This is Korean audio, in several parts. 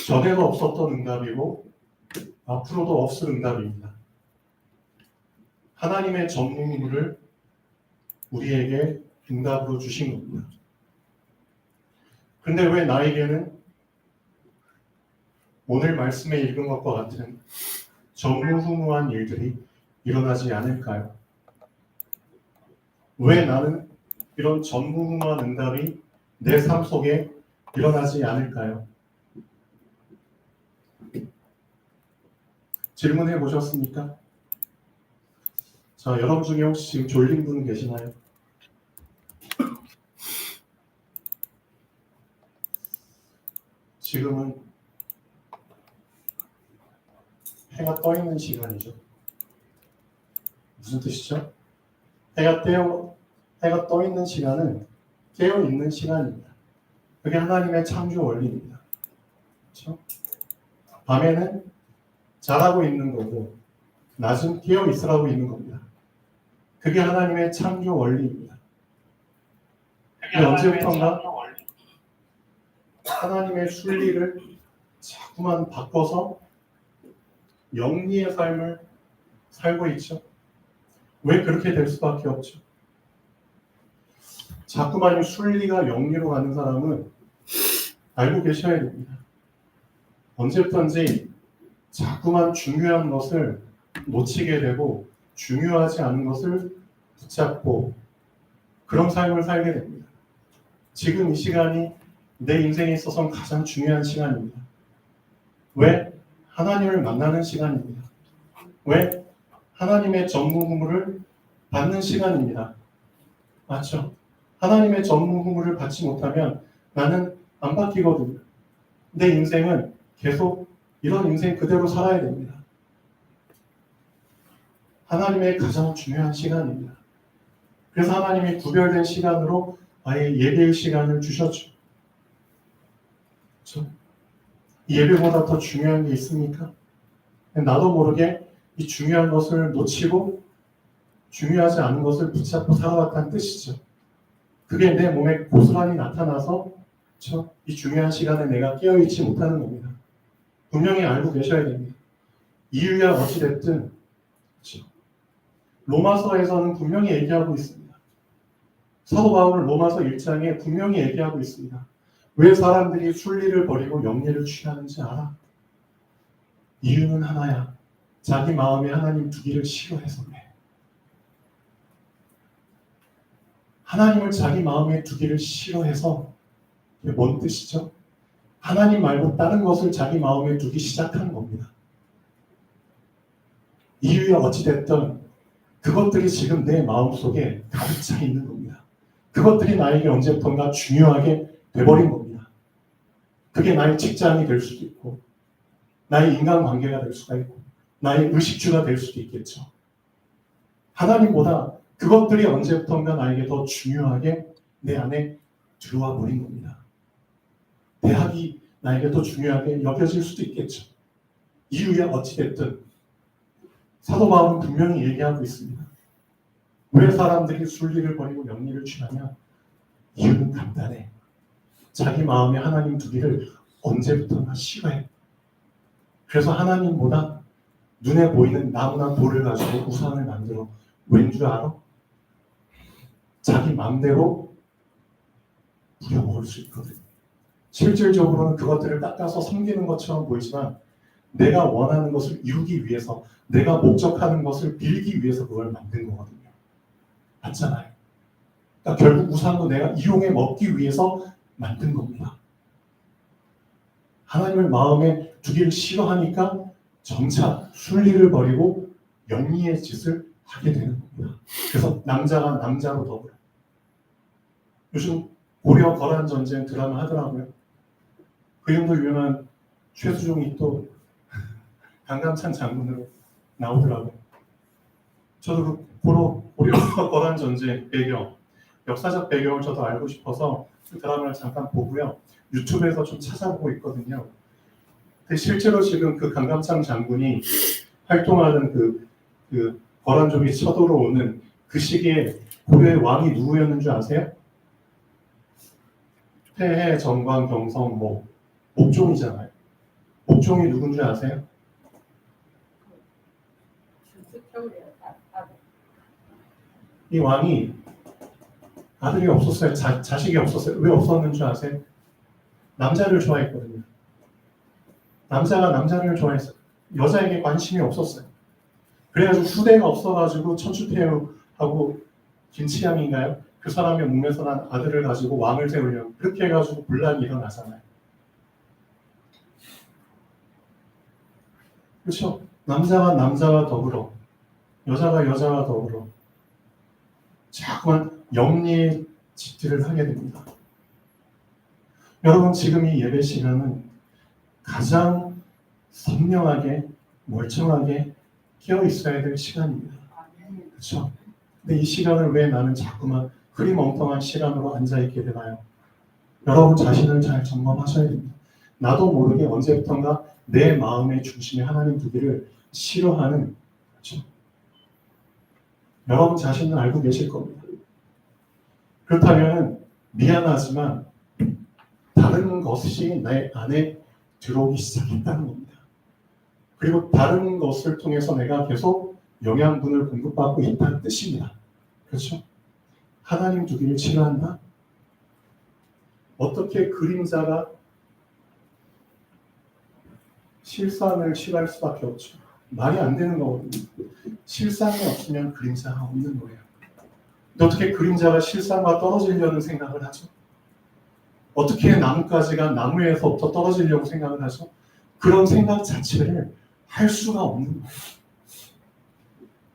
전에도 없었던 응답이고 앞으로도 없을 응답입니다. 하나님의 전무후무를 우리에게 응답으로 주신 겁니다. 그런데 왜 나에게는 오늘 말씀에 읽은 것과 같은 전무후무한 일들이 일어나지 않을까요? 왜 나는 이런 전무후무한 응답이 내 삶 속에 일어나지 않을까요? 질문해 보셨습니까? 자, 여러분 중에 혹시 지금 졸린 분 계시나요? 지금은 해가 떠 있는 시간이죠. 무슨 뜻이죠? 해가 떠 있는 시간은 깨어 있는 시간입니다. 그게 하나님의 창조 원리입니다. 그렇죠? 밤에는 자라고 있는 거고 낮은 깨어 있으라고 있는 겁니다. 그게 하나님의 창조 원리입니다. 언제부턴가 하나님의 순리를 자꾸만 바꿔서 영리의 삶을 살고 있죠. 왜 그렇게 될 수밖에 없죠? 자꾸만 이 순리가 영리로 가는 사람은 알고 계셔야 됩니다. 언제부턴지 자꾸만 중요한 것을 놓치게 되고 중요하지 않은 것을 붙잡고 그런 삶을 살게 됩니다. 지금 이 시간이 내 인생에 있어서는 가장 중요한 시간입니다. 왜? 하나님을 만나는 시간입니다. 왜? 하나님의 전무후무를 받는 시간입니다. 맞죠? 하나님의 전무후무를 받지 못하면 나는 안 바뀌거든요. 내 인생은 계속 이런 인생 그대로 살아야 됩니다. 하나님의 가장 중요한 시간입니다. 그래서 하나님이 구별된 시간으로 아예 예배의 시간을 주셨죠. 그렇죠? 예배보다 더 중요한 게 있습니까? 나도 모르게 이 중요한 것을 놓치고 중요하지 않은 것을 붙잡고 살아왔다는 뜻이죠. 그게 내 몸에 고스란히 나타나서 그렇죠? 이 중요한 시간에 내가 깨어있지 못하는 겁니다. 분명히 알고 계셔야 됩니다. 이유야 어찌됐든 그렇죠? 로마서에서는 분명히 얘기하고 있습니다. 사도 바울은 로마서 1장에 분명히 얘기하고 있습니다. 왜 사람들이 순리를 버리고 영리를 취하는지 알아? 이유는 하나야. 자기 마음에 하나님 두기를 싫어해서 그래. 하나님을 자기 마음에 두기를 싫어해서 이게 뭔 뜻이죠? 하나님 말고 다른 것을 자기 마음에 두기 시작하는 겁니다. 이유야 어찌됐든 그것들이 지금 내 마음속에 가득 차 있는 겁니다. 그것들이 나에게 언제부턴가 중요하게 돼버린 겁니다. 그게 나의 직장이 될 수도 있고 나의 인간관계가 될 수가 있고 나의 의식주가 될 수도 있겠죠. 하나님보다 그것들이 언제부턴가 나에게 더 중요하게 내 안에 들어와 버린 겁니다. 대학이 나에게 더 중요하게 여겨질 수도 있겠죠. 이유야 어찌됐든 사도 바울은 분명히 얘기하고 있습니다. 왜 사람들이 순리를 버리고 영리를 취하냐? 이유는 간단해. 자기 마음에 하나님 두기를 언제부턴가 싫어해. 그래서 하나님보다 눈에 보이는 나무나 돌을 가지고 우상을 만들어. 왠 줄 알아? 자기 마음대로 부려먹을 수 있거든. 실질적으로는 그것들을 닦아서 섬기는 것처럼 보이지만 내가 원하는 것을 이루기 위해서 내가 목적하는 것을 빌기 위해서 그걸 만든 거거든요. 맞잖아요. 그러니까 결국 우상도 내가 이용해 먹기 위해서 만든 겁니다. 하나님을 마음에 두기를 싫어하니까 점차 순리를 버리고 영리의 짓을 하게 되는 겁니다. 그래서 남자가 남자로 더불어. 요즘 고려 거란 전쟁 드라마 하더라고요. 그 이름도 유명한 최수종이 또 강감찬 장군으로 나오더라고요. 저도 그 고려 거란 전쟁 배경, 역사적 배경을 저도 알고 싶어서 그 드라마를 잠깐 보고요. 유튜브에서 좀 찾아보고 있거든요. 근데 실제로 지금 그 강감찬 장군이 활동하는 그 거란족이 쳐들어오는 그 시기에 고려의 왕이 누구였는 줄 아세요? 태해, 정관, 경성, 목종이잖아요. 목종이 누군지 아세요? 이 왕이 아들이 없었어요. 자식이 없었어요. 왜 없었는 줄 아세요? 남자를 좋아했거든요. 남자가 남자를 좋아했어요. 여자에게 관심이 없었어요. 그래가지고 후대가 없어가지고 천추태우하고 김치향인가요? 그 사람의 몸에서 난 아들을 가지고 왕을 세우려고 그렇게 해가지고 분란이 일어나잖아요. 그렇죠? 남자가 남자와 더불어 여자가 여자와 더불어 자꾸만 영리의 짓들을 하게 됩니다. 여러분 지금 이 예배 시간은 가장 선명하게 멀쩡하게 깨어 있어야 될 시간입니다. 그렇죠? 근데 이 시간을 왜 나는 자꾸만 흐리멍텅한 시간으로 앉아있게 되나요? 여러분 자신을 잘 점검하셔야 됩니다. 나도 모르게 언제부턴가 내 마음의 중심에 하나님 두기를 싫어하는, 그렇죠? 여러분 자신은 알고 계실 겁니다. 그렇다면 미안하지만 다른 것이 내 안에 들어오기 시작했다는 겁니다. 그리고 다른 것을 통해서 내가 계속 영양분을 공급받고 있다는 뜻입니다. 그렇죠? 하나님 두기를 싫어한다? 어떻게 그림자가 실상을 싫어할 수밖에 없죠. 말이 안 되는 거거든요. 실상이 없으면 그림자가 없는 거예요. 근데 어떻게 그림자가 실상과 떨어지려는 생각을 하죠? 어떻게 나뭇가지가 나무에서부터 떨어지려고 생각을 하죠? 그런 생각 자체를 할 수가 없는 거예요.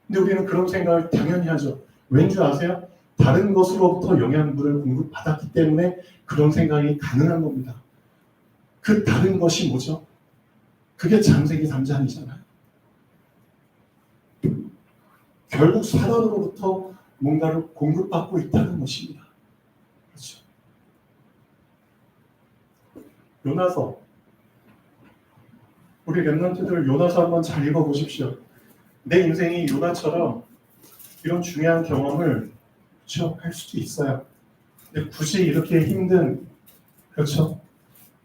근데 우리는 그런 생각을 당연히 하죠. 왠지 아세요? 다른 것으로부터 영양분을 공급받았기 때문에 그런 생각이 가능한 겁니다. 그 다른 것이 뭐죠? 그게 창세기 3장이잖아요. 결국 사단으로부터 뭔가를 공급받고 있다는 것입니다. 그렇죠? 요나서, 우리 랩런트들 요나서 한번 잘 읽어보십시오. 내 인생이 요나처럼 이런 중요한 경험을, 그렇죠? 할 수도 있어요. 근데 굳이 이렇게 힘든, 그렇죠?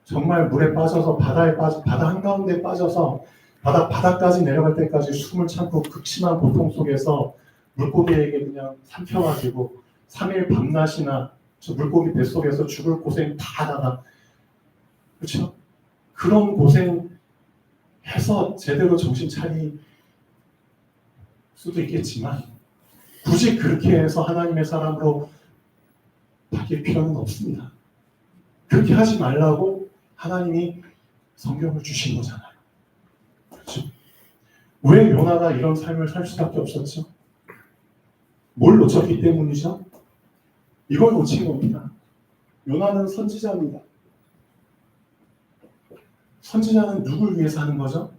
정말 물에 빠져서 바다에 바다 한가운데 빠져서 바다까지 내려갈 때까지 숨을 참고 극심한 고통 속에서 물고기에게 그냥 삼켜가지고 3일 밤낮이나 저 물고기 뱃속에서 죽을 고생 다 하다가, 그렇죠? 그런 고생 해서 제대로 정신 차릴 수도 있겠지만 굳이 그렇게 해서 하나님의 사람으로 바뀔 필요는 없습니다. 그렇게 하지 말라고 하나님이 성경을 주신 거잖아요. 그렇죠? 왜 요나가 이런 삶을 살 수밖에 없었죠? 뭘 놓쳤기 때문이죠? 이걸 놓친 겁니다. 요나는 선지자입니다. 선지자는 누굴 위해 사는 거죠?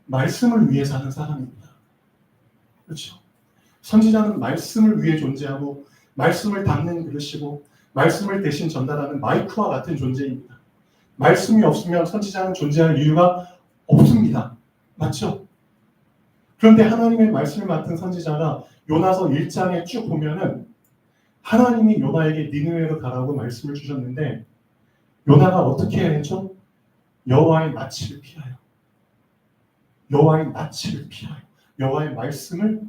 말씀을 위해 사는 사람입니다. 그렇죠? 선지자는 말씀을 위해 존재하고 말씀을 담는 그릇이고 말씀을 대신 전달하는 마이크와 같은 존재입니다. 말씀이 없으면 선지자는 존재할 이유가 없습니다. 맞죠? 그런데 하나님의 말씀을 맡은 선지자가 요나서 1장에 쭉 보면은 하나님이 요나에게 니느웨로 가라고 말씀을 주셨는데 요나가 어떻게 했죠? 여호와의 낯을 피하여 여호와의 낯을 피하여 여호와의 말씀을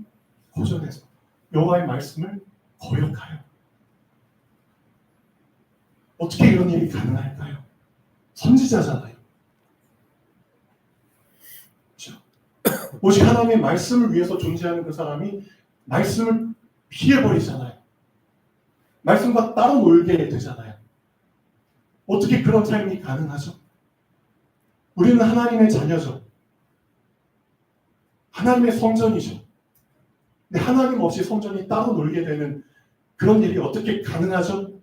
거절해서 여호와의 말씀을 거역하여 어떻게 이런 일이 가능할까요? 선지자잖아요. 그렇죠? 오직 하나님의 말씀을 위해서 존재하는 그 사람이 말씀을 피해버리잖아요. 말씀과 따로 놀게 되잖아요. 어떻게 그런 삶이 가능하죠? 우리는 하나님의 자녀죠. 하나님의 성전이죠. 근데 하나님 없이 성전이 따로 놀게 되는 그런 일이 어떻게 가능하죠?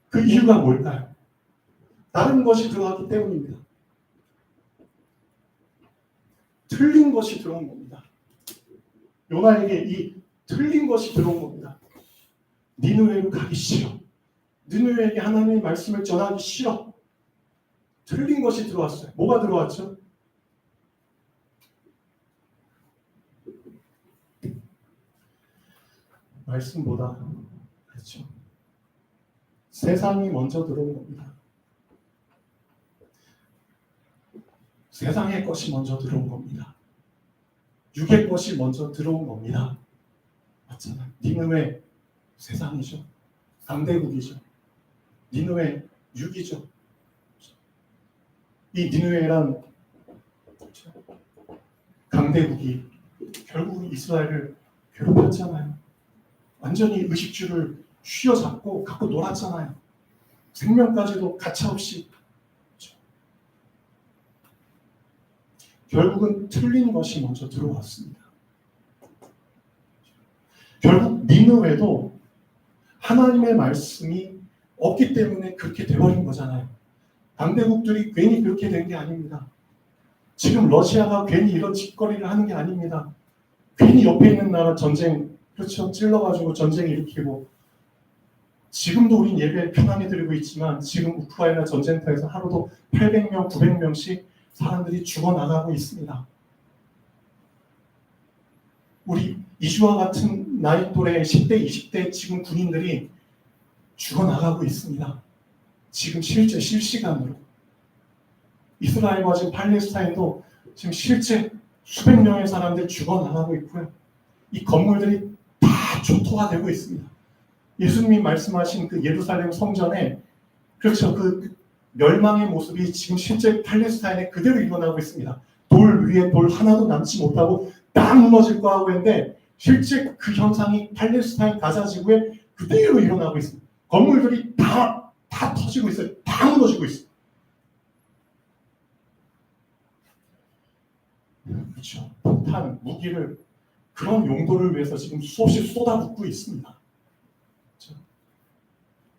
그 이유가 뭘까요? 다른 것이 들어왔기 때문입니다. 틀린 것이 들어온 겁니다. 요나에게 이 틀린 것이 들어온 겁니다. 니느웨로 가기 싫어. 니느웨에게 하나님의 말씀을 전하기 싫어. 틀린 것이 들어왔어요. 뭐가 들어왔죠? 말씀보다, 그렇죠, 세상이 먼저 들어온 겁니다. 세상의 것이 먼저 들어온 겁니다. 육의 것이 먼저 들어온 겁니다. 맞잖아요. 니느웨 세상이죠. 강대국이죠. 니느웨 육이죠. 이 니느웨란 강대국이 결국 이스라엘을 괴롭혔잖아요. 완전히 의식주를 휘어잡고 갖고 놀았잖아요. 생명까지도 가차없이. 결국은 틀린 것이 먼저 들어왔습니다. 결국 니느웨도 하나님의 말씀이 없기 때문에 그렇게 돼버린 거잖아요. 강대국들이 괜히 그렇게 된 게 아닙니다. 지금 러시아가 괜히 이런 짓거리를 하는 게 아닙니다. 괜히 옆에 있는 나라 전쟁, 그렇죠? 찔러가지고 전쟁 일으키고, 지금도 우린 예배 편안히 드리고 있지만 지금 우크라이나 전쟁터에서 하루도 800명, 900명씩 사람들이 죽어나가고 있습니다. 우리 이주와 같은 나이 또래 10대, 20대 지금 군인들이 죽어나가고 있습니다. 지금 실제 실시간으로. 이스라엘과 지금 팔레스타인도 지금 실제 수백 명의 사람들이 죽어나가고 있고요. 이 건물들이 다 초토화 되고 있습니다. 예수님이 말씀하신 그 예루살렘 성전에, 그렇죠, 그 멸망의 모습이 지금 실제 팔레스타인에 그대로 일어나고 있습니다. 돌 위에 돌 하나도 남지 못하고 딱 무너질 거 하고 있는데 실제 그 현상이 팔레스타인 가자 지구에 그대로 일어나고 있습니다. 건물들이 다 터지고 있어요. 다 무너지고 있어요. 그렇죠. 폭탄, 무기를 그런 용도를 위해서 지금 수없이 쏟아붓고 있습니다. 그렇죠?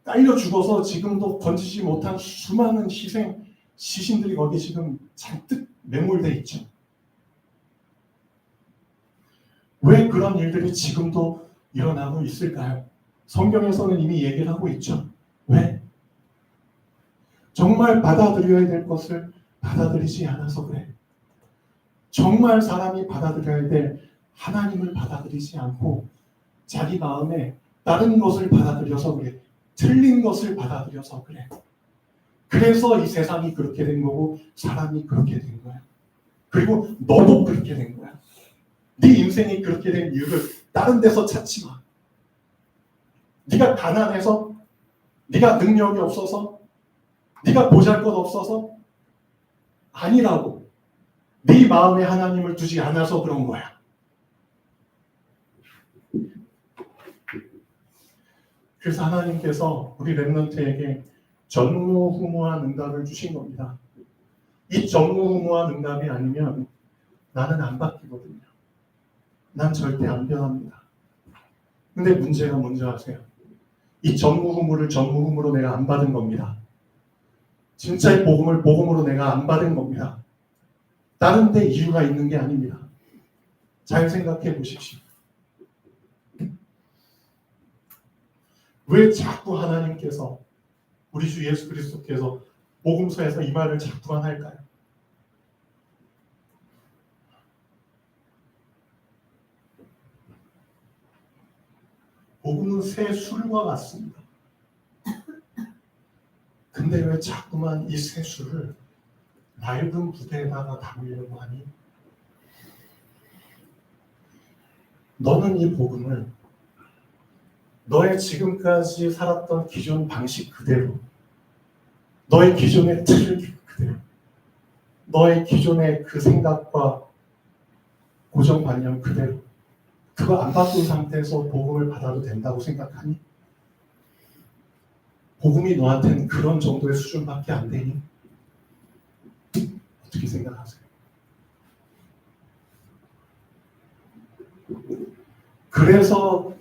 딸려 죽어서 지금도 건지지 못한 수많은 시신들이 거기 지금 잔뜩 매몰돼 있죠. 왜 그런 일들이 지금도 일어나고 있을까요? 성경에서는 이미 얘기를 하고 있죠. 왜? 정말 받아들여야 될 것을 받아들이지 않아서 그래. 정말 사람이 받아들여야 될 하나님을 받아들이지 않고 자기 마음에 다른 것을 받아들여서 그래. 틀린 것을 받아들여서 그래. 그래서 이 세상이 그렇게 된 거고 사람이 그렇게 된 거야. 그리고 너도 그렇게 된 거야. 네 인생이 그렇게 된 이유를 다른 데서 찾지 마. 네가 가난해서, 네가 능력이 없어서, 네가 보잘것없어서 아니라고. 네 마음에 하나님을 두지 않아서 그런 거야. 그래서 하나님께서 우리 렘넌트에게 전무후무한 응답을 주신 겁니다. 이 전무후무한 응답이 아니면 나는 안 바뀌거든요. 난 절대 안 변합니다. 근데 문제가 뭔지 아세요? 이 전무후무를 전무후무로 내가 안 받은 겁니다. 진짜의 복음을 복음으로 내가 안 받은 겁니다. 다른 데 이유가 있는 게 아닙니다. 잘 생각해 보십시오. 왜 자꾸 하나님께서, 우리 주 예수 그리스도께서 복음서에서 이 말을 자꾸만 할까요? 복음은 새 술과 같습니다. 근데 왜 자꾸만 이 새 술을 낡은 부대에다가 담으려고 하니? 너는 이 복음을 너의 지금까지 살았던 기존 방식 그대로, 너의 기존의 틀 그대로, 너의 기존의 그 생각과 고정관념 그대로, 그거 안 바꾼 상태에서 복음을 받아도 된다고 생각하니? 복음이 너한테는 그런 정도의 수준밖에 안 되니? 어떻게 생각하세요? 그래서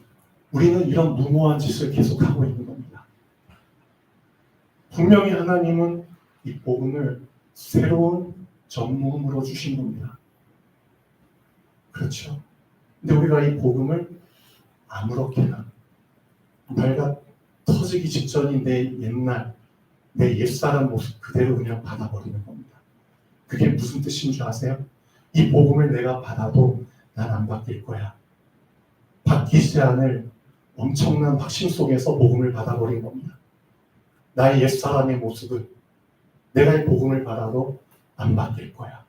우리는 이런 무모한 짓을 계속하고 있는 겁니다. 분명히 하나님은 이 복음을 새로운 전무음으로 주신 겁니다. 그렇죠? 근데 우리가 이 복음을 아무렇게나 내가 터지기 직전인 내 옛날, 내 옛사람 모습 그대로 그냥 받아버리는 겁니다. 그게 무슨 뜻인 줄 아세요? 이 복음을 내가 받아도 난 안 바뀔 거야. 바뀌지 않을 엄청난 확신 속에서 복음을 받아버린 겁니다. 나의 옛사람의 모습은 내가 이 복음을 받아도 안 바뀔 거야.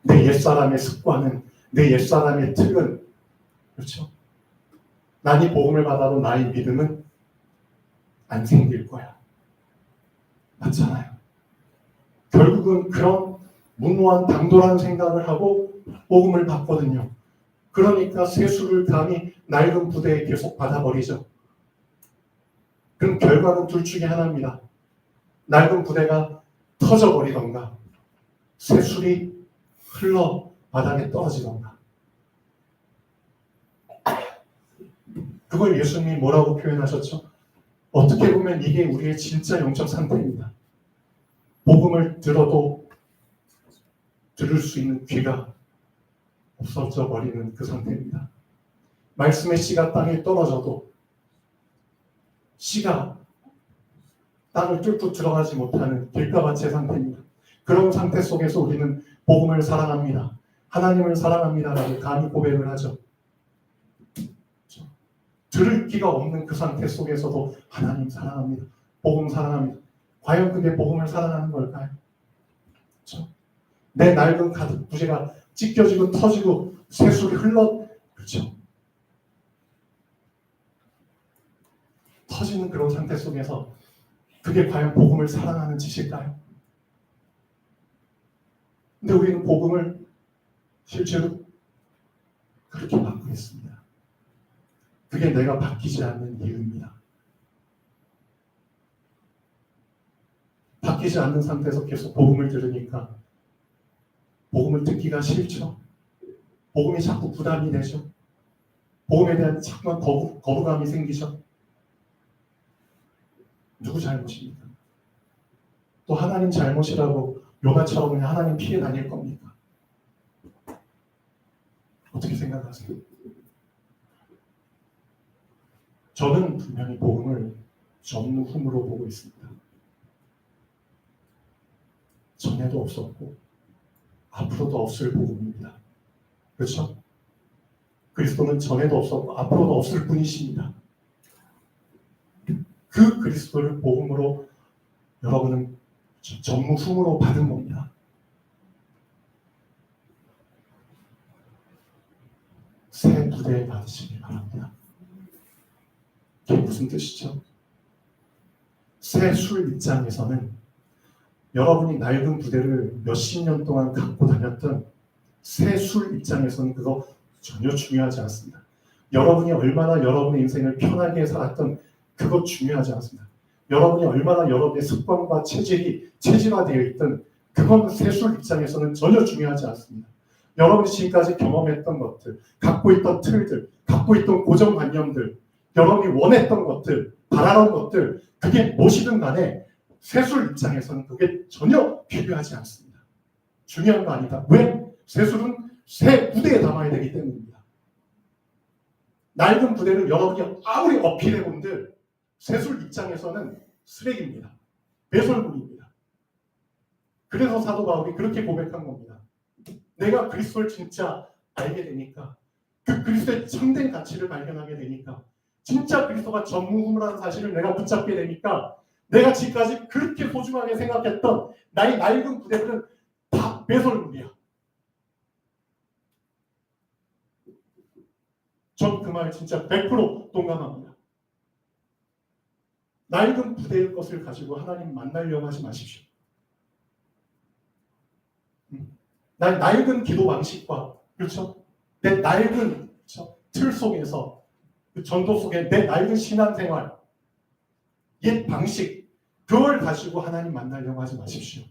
내 옛사람의 습관은, 내 옛사람의 틀은, 그렇죠? 난 이 복음을 받아도 나의 믿음은 안 생길 거야. 맞잖아요. 결국은 그런 무모한 당돌한 생각을 하고 복음을 받거든요. 그러니까 세수를 감히 낡은 부대에 계속 받아버리죠. 그럼 결과는 둘 중에 하나입니다. 낡은 부대가 터져버리던가 세술이 흘러 바닥에 떨어지던가. 그걸 예수님이 뭐라고 표현하셨죠? 어떻게 보면 이게 우리의 진짜 영적 상태입니다. 복음을 들어도 들을 수 있는 귀가 없어져 버리는 그 상태입니다. 말씀의 씨가 땅에 떨어져도 씨가 땅을 뚫고 들어가지 못하는 길가밭의 상태입니다. 그런 상태 속에서 우리는 복음을 사랑합니다. 하나님을 사랑합니다라고 감히 고백을 하죠. 그렇죠? 들을 귀가 없는 그 상태 속에서도 하나님 사랑합니다. 복음 사랑합니다. 과연 그게 복음을 사랑하는 걸까요? 그렇죠? 내 낡은 가득 부재가 찢겨지고 터지고 세술이 흘러, 그렇죠? 터지는 그런 상태 속에서 그게 과연 복음을 사랑하는 짓일까요? 근데 우리는 복음을 실제로 그렇게 받고 있습니다. 그게 내가 바뀌지 않는 이유입니다. 바뀌지 않는 상태에서 계속 복음을 들으니까 복음을 듣기가 싫죠. 복음이 자꾸 부담이 되죠. 복음에 대한 자꾸만 거부감이 생기죠. 누구 잘못입니까? 또 하나님 잘못이라고 요나처럼 그냥 하나님 피해 다닐 겁니까? 어떻게 생각하세요? 저는 분명히 복음을 전무후무로 보고 있습니다. 전에도 없었고 앞으로도 없을 복음입니다. 그렇죠? 그리스도는 전에도 없었고 앞으로도 없을 분이십니다. 그 그리스도를 복음으로 여러분은 전무후무로 받은 겁니다. 새 부대에 받으시기 바랍니다. 이게 무슨 뜻이죠? 새 술 입장에서는 여러분이 낡은 부대를 몇십 년 동안 갖고 다녔던 새 술 입장에서는 그거 전혀 중요하지 않습니다. 여러분이 얼마나 여러분의 인생을 편하게 살았던 그거 중요하지 않습니다. 여러분이 얼마나 여러분의 습관과 체질화되어 있던 그건 새 술 입장에서는 전혀 중요하지 않습니다. 여러분이 지금까지 경험했던 것들, 갖고 있던 틀들, 갖고 있던 고정관념들, 여러분이 원했던 것들, 바라던 것들, 그게 무엇이든 간에 세술 입장에서는 그게 전혀 필요하지 않습니다. 중요한 거 아니다. 왜? 세술은 새 부대에 담아야 되기 때문입니다. 낡은 부대를 여러분이 아무리 어필해본들 세술 입장에서는 쓰레기입니다. 배설물입니다. 그래서 사도 바울이 그렇게 고백한 겁니다. 내가 그리스도를 진짜 알게 되니까, 그 그리스도의 참된 가치를 발견하게 되니까, 진짜 그리스도가 전무후무라는 사실을 내가 붙잡게 되니까 내가 지금까지 그렇게 소중하게 생각했던 나의 낡은 부대들은 다 배설물이야. 전 그 말 진짜 100% 동감합니다. 낡은 부대의 것을 가지고 하나님 만나려고 하지 마십시오. 난 낡은 기도 방식과, 그렇죠? 내 낡은, 그렇죠? 틀 속에서, 그 전도 속에 내 낡은 신앙생활, 옛 방식, 그걸 가지고 하나님 만나려고 하지 마십시오.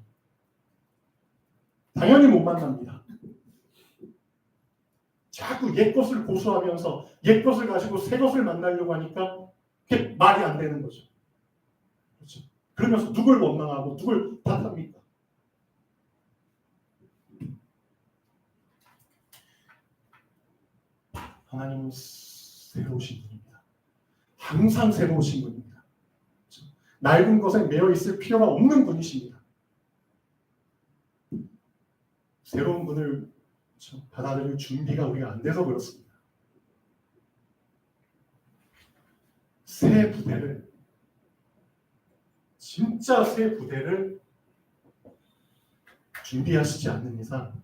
당연히 못 만납니다. 자꾸 옛 것을 고수하면서 옛 것을 가지고 새 것을 만나려고 하니까 그게 말이 안 되는 거죠. 그렇죠? 그러면서 누굴 원망하고 누굴 탓합니까? 하나님은 새로우신 분입니다. 항상 새로우신 분입니다. 그렇죠? 낡은 것에 매여 있을 필요가 없는 분이십니다. 새로운 분을 받아들일 준비가 우리가 안 돼서 그렇습니다. 새 부대를, 진짜 새 부대를 준비하시지 않는 이상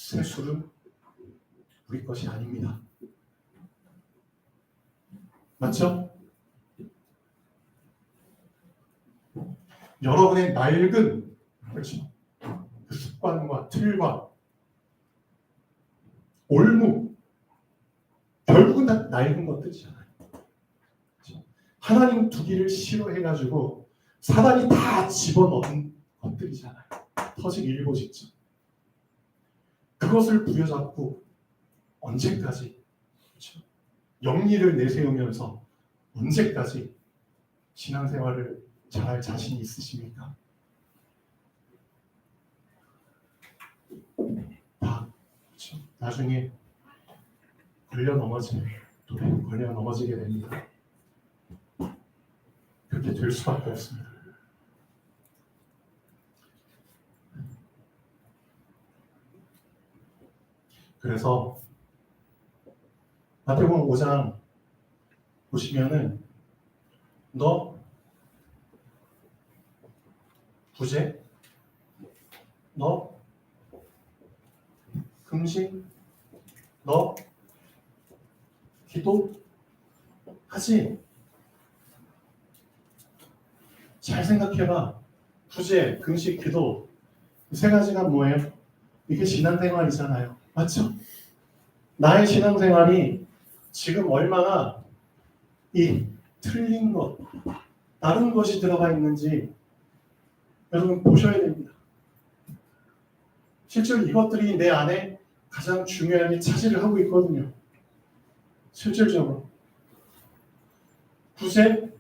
세술은 우리 것이 아닙니다. 맞죠? 여러분의 낡은 그렇죠? 그 습관과 틀과 올무 결국은 다 낡은 것들이잖아요. 그렇죠? 하나님 두기를 싫어해가지고 사단이 다 집어넣은 것들이잖아요. 터지기 일보 직전. 그것을 부여잡고 언제까지 그렇죠? 영리를 내세우면서 언제까지 신앙생활을 잘할 자신이 있으십니까? 다 그렇죠? 나중에 걸려 넘어지게 됩니다. 그렇게 될 수밖에 없습니다. 그래서 마태복음 5장 보시면은 너 구제, 너 금식, 너 기도 하지. 잘 생각해봐. 구제, 금식, 기도 이 세 가지가 뭐예요? 이게 신앙생활이잖아요. 맞죠? 나의 신앙생활이 지금 얼마나 이 틀린 것, 다른 것이 들어가 있는지 여러분 보셔야 됩니다. 실제로 이것들이 내 안에 가장 중요하게 차지를 하고 있거든요. 실질적으로. 구제,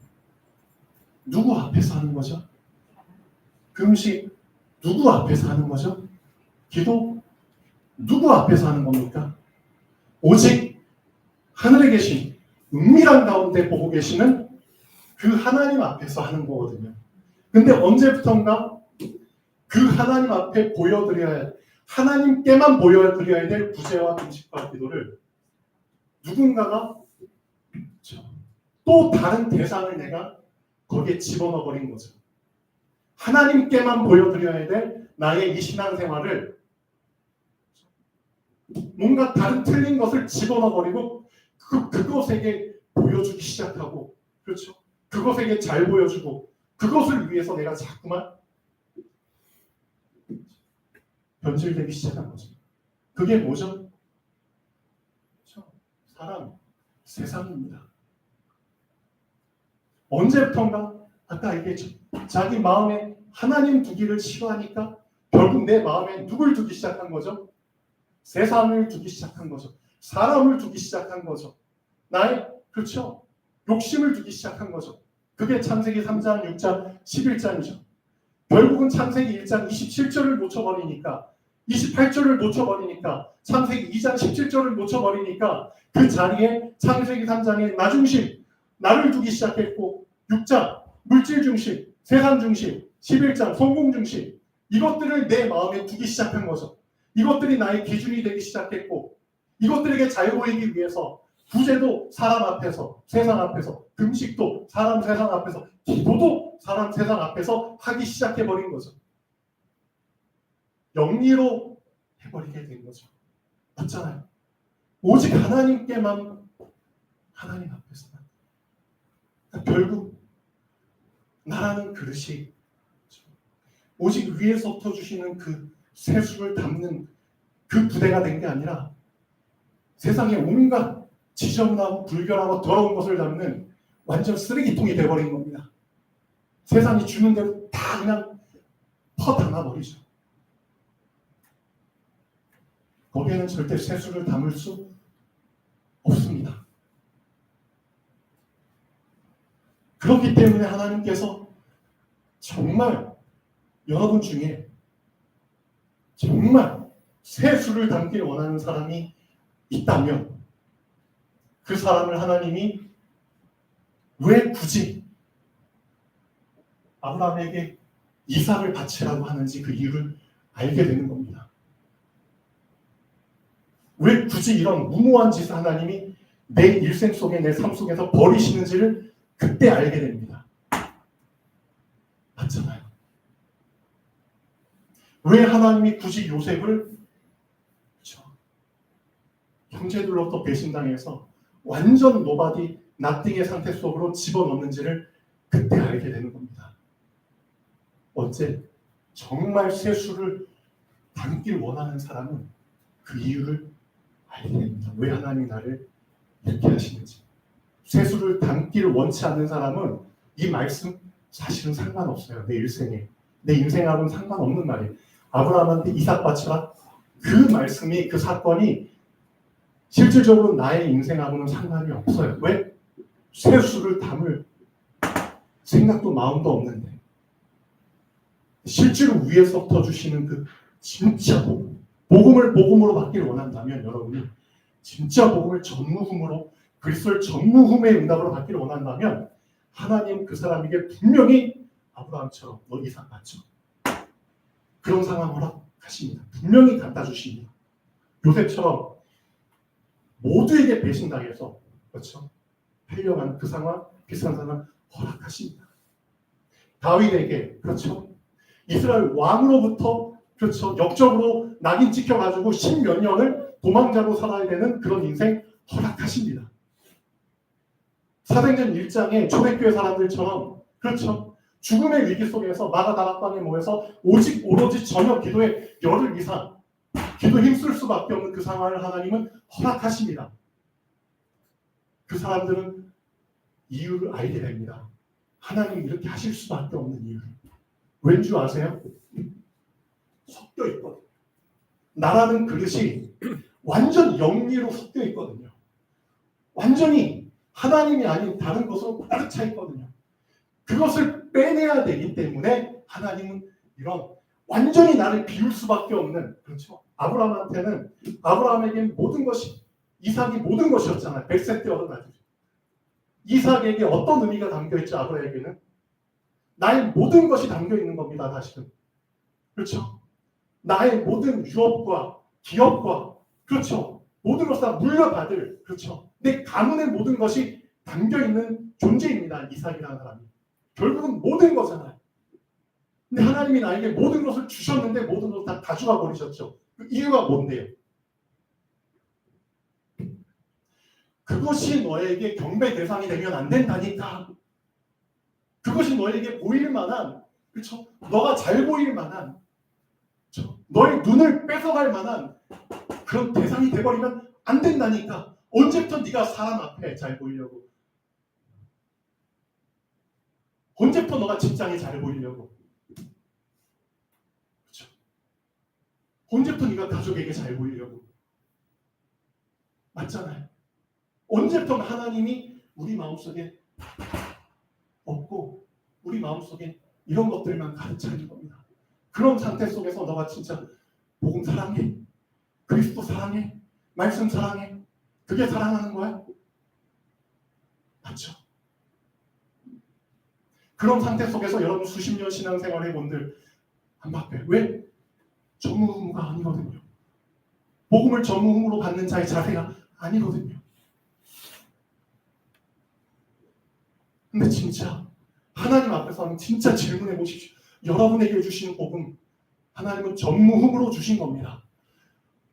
누구 앞에서 하는 거죠? 금식, 누구 앞에서 하는 거죠? 기도, 누구 앞에서 하는 겁니까? 오직 하늘에 계신 은밀한 가운데 보고 계시는 그 하나님 앞에서 하는 거거든요. 근데 언제부턴가 그 하나님 앞에 하나님께만 보여드려야 될 구제와 금식과 기도를 누군가가 또 다른 대상을 내가 거기에 집어넣어 버린 거죠. 하나님께만 보여드려야 될 나의 이 신앙생활을 뭔가 다른 틀린 것을 집어넣어 버리고 그것에게 보여주기 시작하고, 그렇죠? 그것에게 잘 보여주고 그것을 위해서 내가 자꾸만 변질되기 시작한 거죠. 그게 뭐죠? 그렇죠? 사람, 세상입니다. 언제부턴가 아까 얘기했죠. 자기 마음에 하나님 두기를 싫어하니까 결국 내 마음에 누굴 두기 시작한 거죠? 세상을 두기 시작한 거죠. 사람을 두기 시작한 거죠. 나의 그렇죠. 욕심을 두기 시작한 거죠. 그게 창세기 3장, 6장, 11장이죠. 결국은 창세기 1장 27절을 놓쳐버리니까 28절을 놓쳐버리니까 창세기 2장 17절을 놓쳐버리니까 그 자리에 창세기 3장의 나 중심, 나를 두기 시작했고 6장 물질 중심, 세상 중심, 11장 성공 중심 이것들을 내 마음에 두기 시작한 거죠. 이것들이 나의 기준이 되기 시작했고 이것들에게 잘 보이기 위해서 구제도 사람 앞에서, 세상 앞에서, 금식도 사람, 세상 앞에서, 기도도 사람, 세상 앞에서 하기 시작해버린 거죠. 영리로 해버리게 된 거죠. 맞잖아요. 오직 하나님께만 하나님 앞에서만. 그러니까 결국 나라는 그릇이 오직 위에서부터 주시는 그 세수를 담는 그 부대가 된 게 아니라 세상에 온갖 지저분하고 불결하고 더러운 것을 담는 완전 쓰레기통이 돼버린 겁니다. 세상이 주는 대로 다 그냥 퍼담아버리죠. 거기에는 절대 세수를 담을 수 없습니다. 그렇기 때문에 하나님께서 정말 여러분 중에 정말 세수를 담길 원하는 사람이 있다면 그 사람을 하나님이 왜 굳이 아브라함에게 이삭을 바치라고 하는지 그 이유를 알게 되는 겁니다. 왜 굳이 이런 무모한 짓을 하나님이 내 일생 속에 내 삶 속에서 버리시는지를 그때 알게 됩니다. 맞잖아요. 왜 하나님이 굳이 요셉을 형제들로부터 배신당해서 완전 노바디 나띵의 상태 속으로 집어넣는지를 그때 알게 되는 겁니다. 언제? 정말 세수를 담길 원하는 사람은 그 이유를 알게 됩니다. 왜 하나님이 나를 이렇게 하시는지. 세수를 담길 원치 않는 사람은 이 말씀 사실은 상관없어요. 내 일생에. 내 인생하고는 상관없는 말이에요. 아브라함한테 이삭 바쳐라. 그 말씀이, 그 사건이 실질적으로 나의 인생하고는 상관이 없어요. 왜? 세수를 담을 생각도 마음도 없는데. 실제로 위에서부터 주시는 그 진짜 복음을 복음으로 받기를 원한다면 여러분이 진짜 복음을 전무후무로 그리스도를 전무후무의 응답으로 받기를 원한다면 하나님 그 사람에게 분명히 아브라함처럼 너 이삭 바쳐. 그런 상황 허락하십니다. 분명히 갖다 주십니다. 요셉처럼 모두에게 배신당해서 그렇죠? 팔려간 그 상황, 비슷한 상황 허락하십니다. 다윗에게 그렇죠? 이스라엘 왕으로부터 그렇죠? 역적으로 낙인 찍혀가지고 10몇 년을 도망자로 살아야 되는 그런 인생 허락하십니다. 사도행전 1장에 초대교회 사람들처럼 그렇죠? 죽음의 위기 속에서 마가다락방에 모여서 오로지 저녁 기도에 열흘 이상 기도 힘쓸 수밖에 없는 그 상황을 하나님은 허락하십니다. 그 사람들은 이유를 알게 됩니다. 하나님이 이렇게 하실 수밖에 없는 이유를. 왠 줄 아세요? 섞여 있거든요. 나라는 그릇이 완전 영리로 섞여 있거든요. 완전히 하나님이 아닌 다른 것으로 가득 차 있거든요. 그것을 빼내야 되기 때문에 하나님은 이런 완전히 나를 비울 수밖에 없는 그렇죠. 아브라함에게 모든 것이 이삭이 모든 것이었잖아요. 100세 때 얻은 아들. 이삭에게 어떤 의미가 담겨있죠? 아브라함에게는 나의 모든 것이 담겨 있는 겁니다. 사실은 그렇죠. 나의 모든 유업과 기업과 그렇죠. 모든 것을 다 물려받을 그렇죠. 내 가문의 모든 것이 담겨 있는 존재입니다. 이삭이라는 사람이 결국은 모든 거잖아요. 근데 하나님이 나에게 모든 것을 주셨는데 모든 것을 다 가져가 버리셨죠. 그 이유가 뭔데요? 그것이 너에게 경배 대상이 되면 안 된다니까. 그것이 너에게 보일 만한, 그렇죠? 너가 잘 보일 만한, 그렇죠? 너의 눈을 뺏어갈 만한 그런 대상이 돼버리면 안 된다니까. 언제부터 네가 사람 앞에 잘 보이려고? 언제부터 너가 직장에 잘 보이려고? 그렇죠? 언제부터 네가 가족에게 잘 보이려고? 맞잖아요. 언제부터 하나님이 우리 마음속에 없고 우리 마음속에 이런 것들만 가득 차 있는 겁니다. 그런 상태 속에서 너가 진짜 복음 사랑해, 그리스도 사랑해, 말씀 사랑해, 그게 사랑하는 거야? 맞죠? 그런 상태 속에서 여러분 수십 년 신앙생활 해본들 안 바뀌어요. 왜? 전무후무가 아니거든요. 복음을 전무후무로 받는 자의 자세가 아니거든요. 근데 진짜 하나님 앞에서 진짜 질문해 보십시오. 여러분에게 주신 복음 하나님은 전무후무로 주신 겁니다.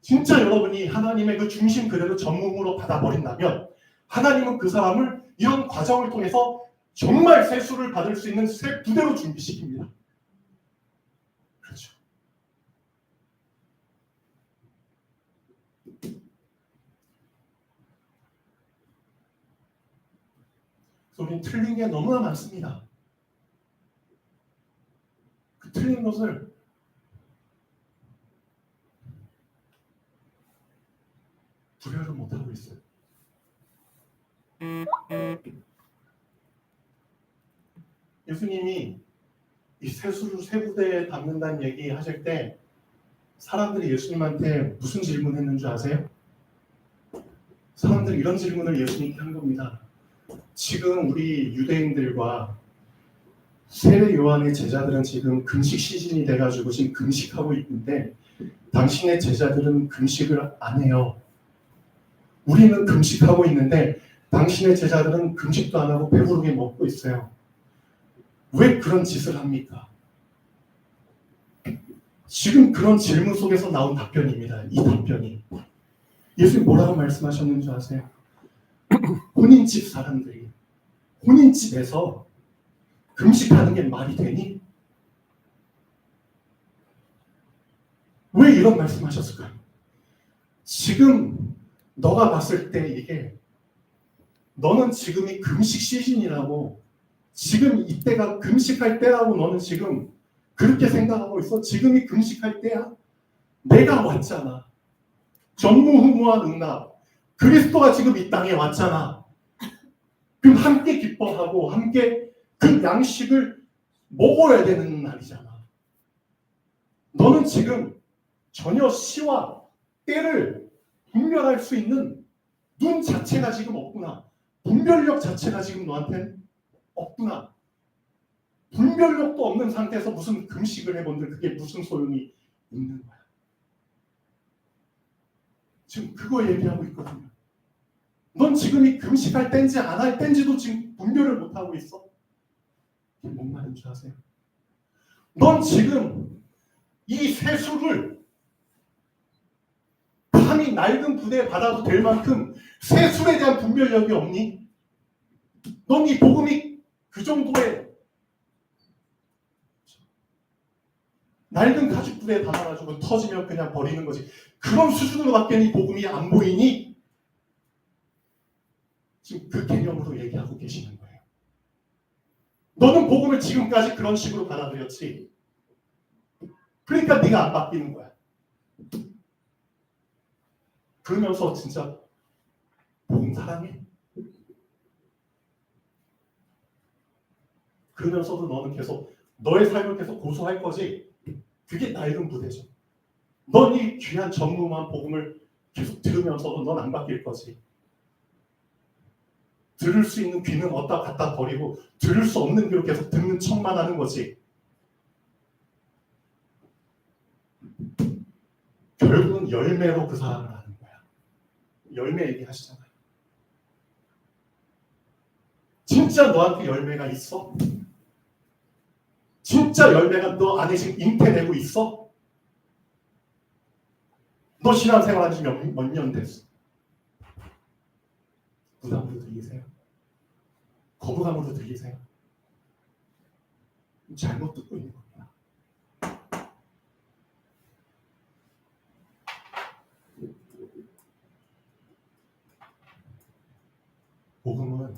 진짜 여러분이 하나님의 그 중심 그대로 전무후무로 받아버린다면 하나님은 그 사람을 이런 과정을 통해서 정말 세수를 받을 수 있는 새 부대로 준비시킵니다. 그렇죠. 우리는 틀린 게 너무나 많습니다. 그 틀린 것을 구별을 못하고 있어요. 예수님이 이 세수를 세 부대에 담는다는 얘기 하실 때 사람들이 예수님한테 무슨 질문했는 줄 아세요? 사람들이 이런 질문을 예수님께 한 겁니다. 지금 우리 유대인들과 세례 요한의 제자들은 지금 금식 시즌이 돼가지고 지금 금식하고 있는데 당신의 제자들은 금식을 안 해요. 우리는 금식하고 있는데 당신의 제자들은 금식도 안 하고 배부르게 먹고 있어요. 왜 그런 짓을 합니까? 지금 그런 질문 속에서 나온 답변입니다. 이 답변이. 예수님 뭐라고 말씀하셨는지 아세요? 혼인집 사람들이 혼인집에서 금식하는 게 말이 되니? 왜 이런 말씀하셨을까요? 지금 너가 봤을 때 이게 너는 지금이 금식 시즌이라고, 지금 이때가 금식할 때라고 너는 지금 그렇게 생각하고 있어. 지금이 금식할 때야. 내가 왔잖아. 전무후무한 응답. 그리스도가 지금 이 땅에 왔잖아. 그럼 함께 기뻐하고 함께 그 양식을 먹어야 되는 날이잖아. 너는 지금 전혀 시와 때를 분별할 수 있는 눈 자체가 지금 없구나. 분별력 자체가 지금 너한테는 없구나. 분별력도 없는 상태에서 무슨 금식을 해본들 그게 무슨 소용이 있는 거야. 지금 그거 얘기하고 있거든요. 넌 지금이 금식할 땐지 안 할 땐지도 지금 분별을 못하고 있어. 이게 뭔 말인 줄 아세요? 넌 지금 이 세수를 감히 낡은 부대에 받아도 될 만큼 세술에 대한 분별력이 없니? 넌 이 복음이 그 정도의 낡은 가죽 부대에 담아가지고 터지면 그냥 버리는 거지. 그런 수준으로밖에 이 복음이 안 보이니? 지금 그 개념으로 얘기하고 계시는 거예요. 너는 복음을 지금까지 그런 식으로 받아들였지. 그러니까 네가 안 바뀌는 거야. 그러면서 진짜 복음 사랑해. 그러면서도 너는 계속 너의 삶을 계속 고소할 거지. 그게 낡은 부대죠. 넌 이 귀한 전무한 복음을 계속 들으면서도 넌 안 바뀔 거지. 들을 수 있는 귀는 어디다 갖다 버리고 들을 수 없는 귀로 계속 듣는 척만 하는 거지. 결국은 열매로 그 사람을 아는 거야. 열매 얘기하시잖아요. 진짜 너한테 열매가 있어? 진짜 열매가 너 안에 지금 잉태되고 있어? 너 신앙생활 한 지 몇 년 됐어? 부담으로 들리세요? 거부감으로 들리세요? 잘못 듣고 있는 겁니다. 복음은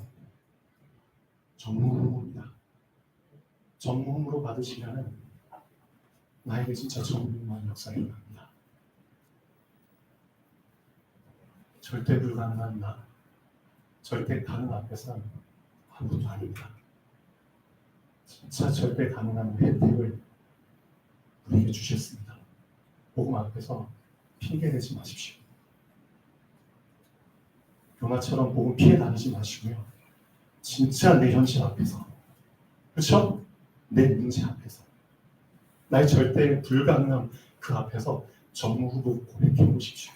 전무후무입니다. 전무후무로 받으시면 나에게 진짜 전무후무한 역사가 일어납니다. 절대 불가능한 나, 절대 가능 앞에서는 아무것도 아닙니다. 진짜 절대 가능한 혜택을 우리에게 주셨습니다. 복음 앞에서 핑계대지 마십시오. 요나처럼 복음 피해 다니지 마시고요. 진짜 내 현실 앞에서, 그렇죠? 내 문제 앞에서, 나의 절대 불가능한 그 앞에서 전무후무 고백해 보십시오.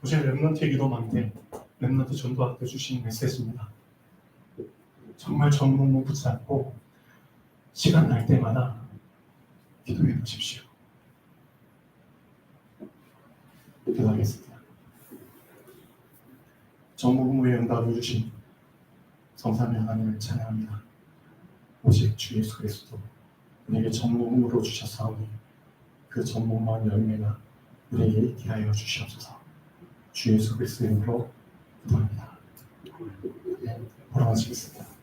도저히 렘넌트의 기도만데 렘넌트 전도학교 주신 메시지입니다. 정말 전무후무 붙잡고 시간 날 때마다 기도해 보십시오. 기도하겠습니다. 전무후무의 응답을 주신 성삼위 하나님을 찬양합니다. 오직 주 예수 그리스도 우리에게 전무후무로 주셨사오니 그 전무후무한 열매가 우리에게 있게 하여 주시옵소서. 주 예수 그리스도의 이름으로 기도합니다. 네, 돌아가시겠습니다.